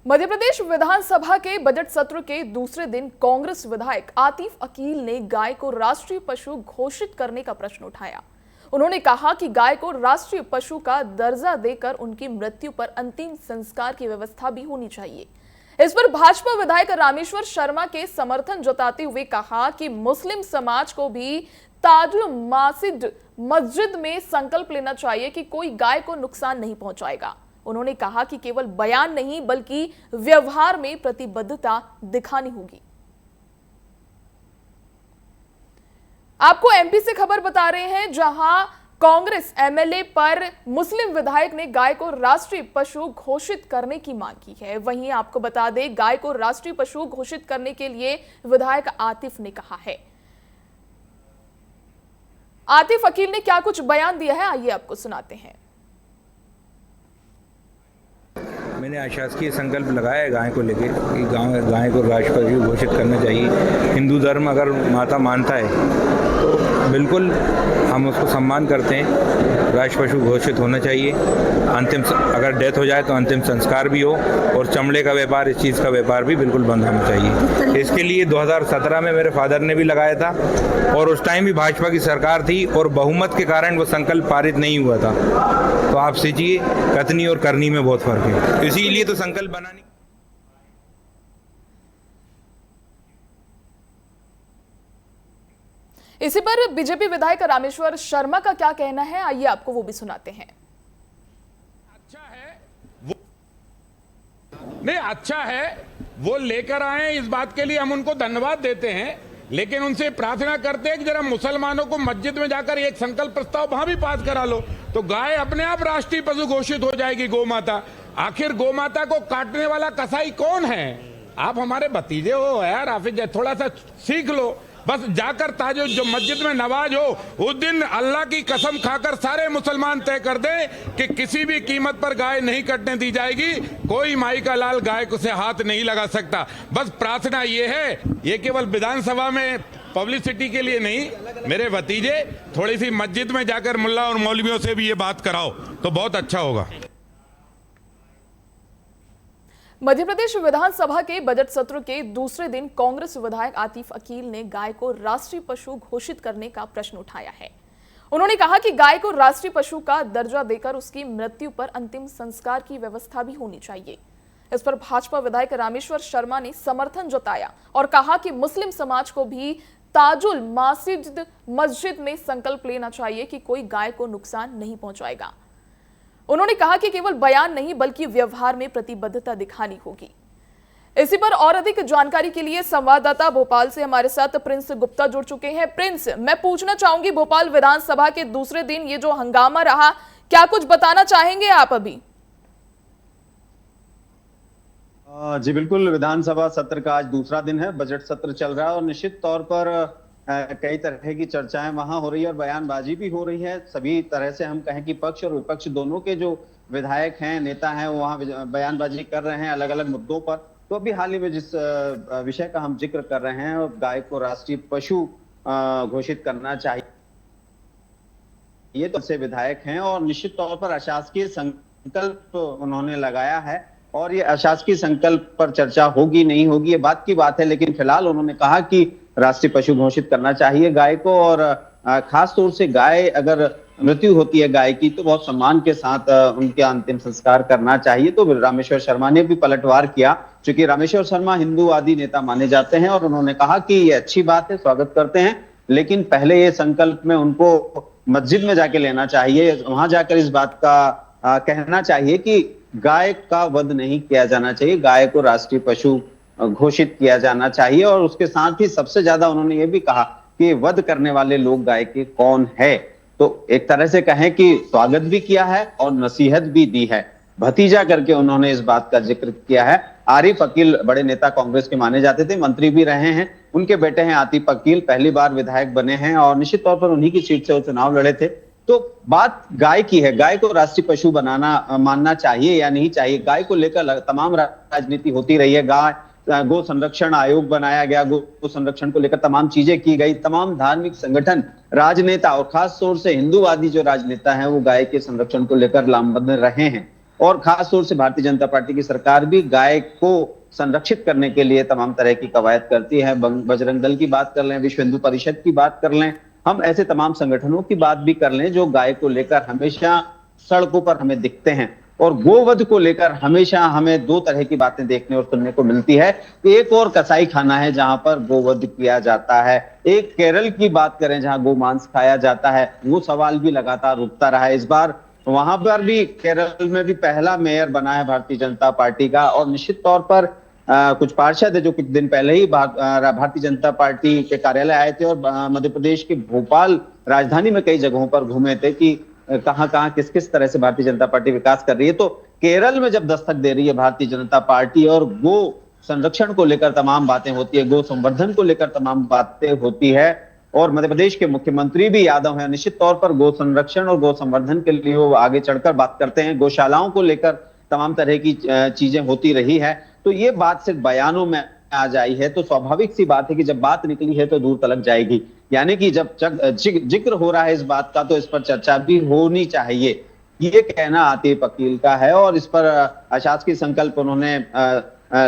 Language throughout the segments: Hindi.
मध्य प्रदेश विधानसभा के बजट सत्र के दूसरे दिन कांग्रेस विधायक आतिफ अकील ने गाय को राष्ट्रीय पशु घोषित करने का प्रश्न उठाया। उन्होंने कहा कि गाय को राष्ट्रीय पशु का दर्जा देकर उनकी मृत्यु पर अंतिम संस्कार की व्यवस्था भी होनी चाहिए। इस पर भाजपा विधायक रामेश्वर शर्मा के समर्थन जताते हुए कहा कि मुस्लिम समाज को भी ताजुल मासिद मस्जिद में संकल्प लेना चाहिए कि कोई गाय को नुकसान नहीं पहुंचाएगा। उन्होंने कहा कि केवल बयान नहीं बल्कि व्यवहार में प्रतिबद्धता दिखानी होगी। आपको एमपी से खबर बता रहे हैं, जहां कांग्रेस एमएलए पर मुस्लिम विधायक ने गाय को राष्ट्रीय पशु घोषित करने की मांग की है। वहीं आपको बता दें, गाय को राष्ट्रीय पशु घोषित करने के लिए विधायक आतिफ ने कहा है। आतिफ अकील ने क्या कुछ बयान दिया है, आइए आपको सुनाते हैं। मैंने अशासकीय संकल्प लगाया है गाय को लेके कि गाय को राष्ट्रपति घोषित करना चाहिए। हिंदू धर्म अगर माता मानता है तो बिल्कुल हम उसको सम्मान करते हैं। राष्ट्र पशु घोषित होना चाहिए। अगर डेथ हो जाए तो अंतिम संस्कार भी हो, और चमड़े का व्यापार, इस चीज़ का व्यापार भी बिल्कुल बंद होना चाहिए। इसके लिए 2017 में मेरे फादर ने भी लगाया था, और उस टाइम भी भाजपा की सरकार थी और बहुमत के कारण वो संकल्प पारित नहीं हुआ था। तो आप सोचिए, कथनी और करनी में बहुत फर्क है। इसीलिए तो संकल्प बनाने। इसी पर बीजेपी विधायक रामेश्वर शर्मा का क्या कहना है, आइए आपको वो भी सुनाते हैं। अच्छा है वो नहीं, अच्छा है वो लेकर आए, इस बात के लिए हम उनको धन्यवाद देते हैं। लेकिन उनसे प्रार्थना करते हैं कि जरा मुसलमानों को मस्जिद में जाकर एक संकल्प प्रस्ताव वहां भी पास करा लो, तो गाय अपने आप राष्ट्रीय पशु घोषित हो जाएगी। गौ माता, आखिर गौ माता को काटने वाला कसाई कौन है? आप हमारे भतीजे हो यार, आप थोड़ा सा सीख लो। बस जाकर ताजो जो मस्जिद में नमाज हो, उस दिन अल्लाह की कसम खाकर सारे मुसलमान तय कर दें कि किसी भी कीमत पर गाय नहीं कटने दी जाएगी। कोई माई का लाल गाय को से हाथ नहीं लगा सकता। बस प्रार्थना ये है, ये केवल विधानसभा में पब्लिसिटी के लिए नहीं, मेरे भतीजे थोड़ी सी मस्जिद में जाकर मुल्ला और मौलवियों से भी ये बात कराओ तो बहुत अच्छा होगा। मध्य प्रदेश विधानसभा के बजट सत्र के दूसरे दिन कांग्रेस विधायक आतिफ अकील ने गाय को राष्ट्रीय पशु घोषित करने का प्रश्न उठाया है। उन्होंने कहा कि गाय को राष्ट्रीय पशु का दर्जा देकर उसकी मृत्यु पर अंतिम संस्कार की व्यवस्था भी होनी चाहिए। इस पर भाजपा विधायक रामेश्वर शर्मा ने समर्थन जताया और कहा कि मुस्लिम समाज को भी ताजुल मासिद मस्जिद में संकल्प लेना चाहिए कि कोई गाय को नुकसान नहीं पहुंचाएगा। उन्होंने कहा कि केवल बयान नहीं बल्कि व्यवहार में प्रतिबद्धता दिखानी होगी। इसी पर और अधिक जानकारी के लिए संवाददाता भोपाल से हमारे साथ प्रिंस गुप्ता जुड़ चुके हैं। प्रिंस, मैं पूछना चाहूंगी, भोपाल विधानसभा के दूसरे दिन ये जो हंगामा रहा, क्या कुछ बताना चाहेंगे आप अभी? जी बिल्कुल, विधानसभा सत्र का आज दूसरा दिन है, बजट सत्र चल रहा है और निश्चित तौर पर कई तरह की चर्चाएं वहां हो रही है और बयानबाजी भी हो रही है। सभी तरह से हम कहें कि पक्ष और विपक्ष दोनों के जो विधायक हैं, नेता हैं, वो वहां बयानबाजी कर रहे हैं अलग अलग मुद्दों पर। तो अभी हाल ही में जिस विषय का हम जिक्र कर रहे हैं, गाय को राष्ट्रीय पशु घोषित करना चाहिए, ये तो से विधायक हैं और निश्चित तौर पर अशासकीय संकल्प उन्होंने लगाया है। और ये अशासकीय संकल्प पर चर्चा होगी नहीं होगी ये बात की बात है, लेकिन फिलहाल उन्होंने कहा कि राष्ट्रीय पशु घोषित करना चाहिए गाय को। और खास तौर से गाय अगर मृत्यु होती है गाय की, तो बहुत सम्मान के साथ उनके अंतिम संस्कार करना चाहिए। तो रामेश्वर शर्मा ने भी पलटवार किया, क्योंकि रामेश्वर शर्मा हिंदूवादी नेता माने जाते हैं और उन्होंने कहा कि ये अच्छी बात है, स्वागत करते हैं, लेकिन पहले ये संकल्प में उनको मस्जिद में जाके लेना चाहिए। वहां जाकर इस बात का कहना चाहिए कि गाय का वध नहीं किया जाना चाहिए, गाय को राष्ट्रीय पशु घोषित किया जाना चाहिए। और उसके साथ ही सबसे ज्यादा उन्होंने ये भी कहा कि वध करने वाले लोग गाय के कौन है। तो एक तरह से कहें कि स्वागत भी किया है और नसीहत भी दी है। भतीजा करके उन्होंने इस बात का जिक्र किया है। आरिफ अकील बड़े नेता कांग्रेस के माने जाते थे, मंत्री भी रहे हैं। उनके बेटे हैं आतिफ अकील, पहली बार विधायक बने हैं और निश्चित तौर पर उन्हीं की सीट से वो चुनाव लड़े थे। तो बात गाय की है, गाय को राष्ट्रीय पशु मानना चाहिए या नहीं चाहिए, गाय को लेकर तमाम राजनीति होती रही है। गो संरक्षण आयोग बनाया गया, गो संरक्षण को लेकर तमाम चीजें की गई, तमाम धार्मिक संगठन, राजनेता और खास तौर से हिंदूवादी जो राजनेता हैं वो गाय के संरक्षण को लेकर लामबंद रहे हैं। और खास तौर से भारतीय जनता पार्टी की सरकार भी गाय को संरक्षित करने के लिए तमाम तरह की कवायद करती है। बजरंग दल की बात कर लें, विश्व हिंदू परिषद की बात कर लें, हम ऐसे तमाम संगठनों की बात भी कर लें जो गाय को लेकर हमेशा सड़कों पर हमें दिखते हैं। और गोवध को लेकर हमेशा हमें दो तरह की बातें देखने और सुनने को मिलती है। एक और कसाई खाना है जहां पर गोवध किया जाता है, एक केरल की बात करें जहां गोमांस खाया जाता है, वो सवाल भी लगातार उठता रहा है। इस बार वहां पर भी केरल में भी पहला मेयर बना है भारतीय जनता पार्टी का, और निश्चित तौर पर कुछ पार्षद है जो कुछ दिन पहले ही भारतीय जनता पार्टी के कार्यालय आए थे और मध्य प्रदेश के भोपाल राजधानी में कई जगहों पर घूमे थे कि कहां किस किस तरह से भारतीय जनता पार्टी विकास कर रही है। तो केरल में जब दस्तक दे रही है भारतीय जनता पार्टी और गो संरक्षण को लेकर तमाम बातें होती है, गो संवर्धन को लेकर तमाम बातें होती है, और मध्य प्रदेश के मुख्यमंत्री भी यादव हैं, निश्चित तौर पर गो संरक्षण और गो संवर्धन के लिए वो आगे चढ़कर बात करते हैं। गौशालाओं को लेकर तमाम तरह की चीजें होती रही है। तो ये बात सिर्फ बयानों में आ जाई है तो स्वाभाविक सी बात है कि जब बात निकली है तो दूर तलक जाएगी। यानी कि जब जिक्र हो रहा है इस बात का तो इस पर चर्चा भी होनी चाहिए, ये कहना आतिफ अकील का है। और इस पर अशासकीय संकल्प उन्होंने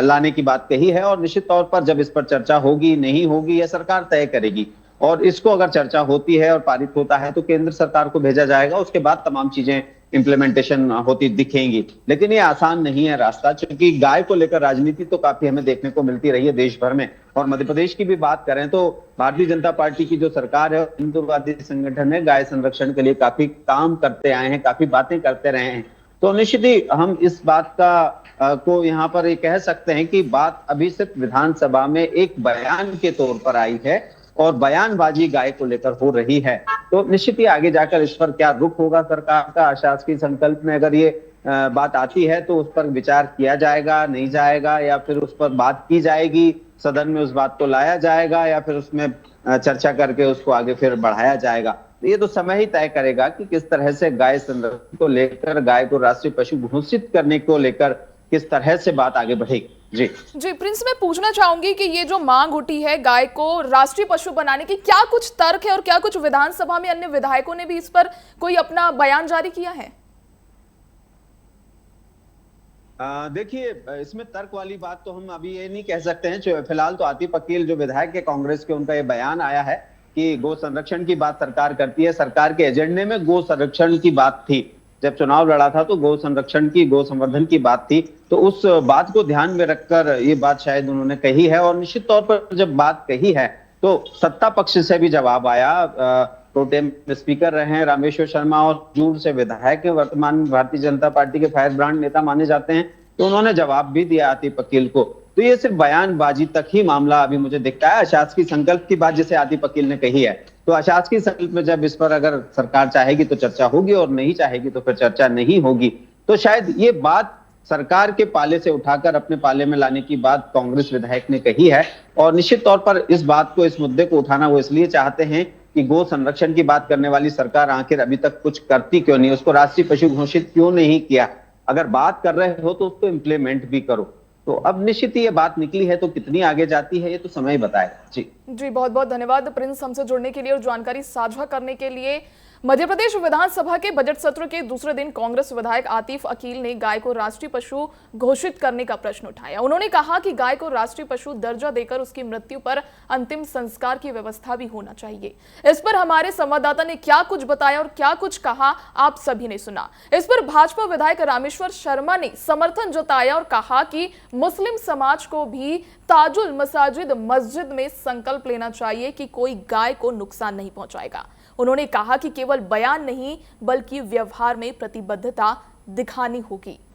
लाने की बात कही है, और निश्चित तौर पर जब इस पर चर्चा होगी नहीं होगी यह सरकार तय करेगी। और इसको अगर चर्चा होती है और पारित होता है तो केंद्र सरकार को भेजा जाएगा, उसके बाद तमाम चीजें इंप्लीमेंटेशन होती दिखेंगी। लेकिन ये आसान नहीं है रास्ता, क्योंकि गाय को लेकर राजनीति तो काफी हमें देखने को मिलती रही है देश भर में। और मध्य प्रदेश की भी बात करें तो भारतीय जनता पार्टी की जो सरकार है, हिंदूवादी संगठन है, गाय संरक्षण के लिए काफी काम करते आए हैं, काफी बातें करते रहे हैं। तो निश्चित ही हम इस बात का को यहाँ पर ये कह सकते हैं कि बात अभी सिर्फ विधानसभा में एक बयान के तौर पर आई है और बयानबाजी गाय को लेकर हो रही है। तो निश्चित ही आगे जाकर इस पर क्या रुख होगा सरकार का, अशासकीय संकल्प में अगर ये बात आती है तो उस पर विचार किया जाएगा नहीं जाएगा, या फिर उस पर बात की जाएगी, सदन में उस बात को लाया जाएगा, या फिर उसमें चर्चा करके उसको आगे फिर बढ़ाया जाएगा। ये तो समय ही तय करेगा कि किस तरह से गाय संरक्षण को लेकर, गाय को राष्ट्रीय पशु घोषित करने को लेकर किस तरह से बात आगे बढ़ेगी। जी प्रिंस, मैं पूछना चाहूंगी कि ये जो मांग उठी है गाय को राष्ट्रीय पशु बनाने की, क्या कुछ तर्क है और क्या कुछ विधानसभा में अन्य विधायकों ने भी इस पर कोई अपना बयान जारी किया है? देखिए, इसमें तर्क वाली बात तो हम अभी ये नहीं कह सकते हैं। फिलहाल तो आतिफ अकील जो विधायक है कांग्रेस के, उनका ये बयान आया है कि गो संरक्षण की बात सरकार करती है। सरकार के एजेंडे में गो संरक्षण की बात थी, जब चुनाव लड़ा था तो गो संरक्षण की, गो संवर्धन की बात थी, तो उस बात को ध्यान में रखकर ये बात शायद उन्होंने कही है। और निश्चित तौर पर जब बात कही है तो सत्ता पक्ष से भी जवाब आया। प्रोटेम स्पीकर रहे हैं रामेश्वर शर्मा और जूर से विधायक है, वर्तमान में भारतीय जनता पार्टी के फायर ब्रांड नेता माने जाते हैं, तो उन्होंने जवाब भी दिया आतिफ अकील को। तो ये सिर्फ बयानबाजी तक ही मामला अभी मुझे दिखता है। अशासकीय संकल्प की बात जैसे आतिफ अकील ने कही है, तो अशासकीय संकल्प में जब इस पर अगर सरकार चाहेगी तो चर्चा होगी और नहीं चाहेगी तो फिर चर्चा नहीं होगी। तो शायद ये बात सरकार के पाले से उठाकर अपने पाले में लाने की बात कांग्रेस विधायक ने कही है। और निश्चित तौर पर इस बात को, इस मुद्दे को उठाना वो इसलिए चाहते हैं कि गो संरक्षण की बात करने वाली सरकार आखिर अभी तक कुछ करती क्यों नहीं, उसको राष्ट्रीय पशु घोषित क्यों नहीं किया। अगर बात कर रहे हो तो उसको इम्प्लीमेंट भी करो। तो अब निश्चित ही ये बात निकली है, तो कितनी आगे जाती है ये तो समय ही बताएगा। जी बहुत बहुत धन्यवाद प्रिंस, हमसे जुड़ने के लिए और जानकारी साझा करने के लिए। मध्य प्रदेश विधानसभा के बजट सत्र के दूसरे दिन कांग्रेस विधायक आतिफ अकील ने गाय को राष्ट्रीय पशु घोषित करने का प्रश्न उठाया। उन्होंने कहा कि गाय को राष्ट्रीय पशु दर्जा देकर उसकी मृत्यु पर अंतिम संस्कार की व्यवस्था भी होना चाहिए। इस पर हमारे संवाददाता ने क्या कुछ बताया और क्या कुछ कहा, आप सभी ने सुना। इस पर भाजपा विधायक रामेश्वर शर्मा ने समर्थन जताया और कहा कि मुस्लिम समाज को भी ताजुल मसाजिद मस्जिद में संकल्प लेना चाहिए कि कोई गाय को नुकसान नहीं पहुंचाएगा। उन्होंने कहा कि केवल बयान नहीं बल्कि व्यवहार में प्रतिबद्धता दिखानी होगी।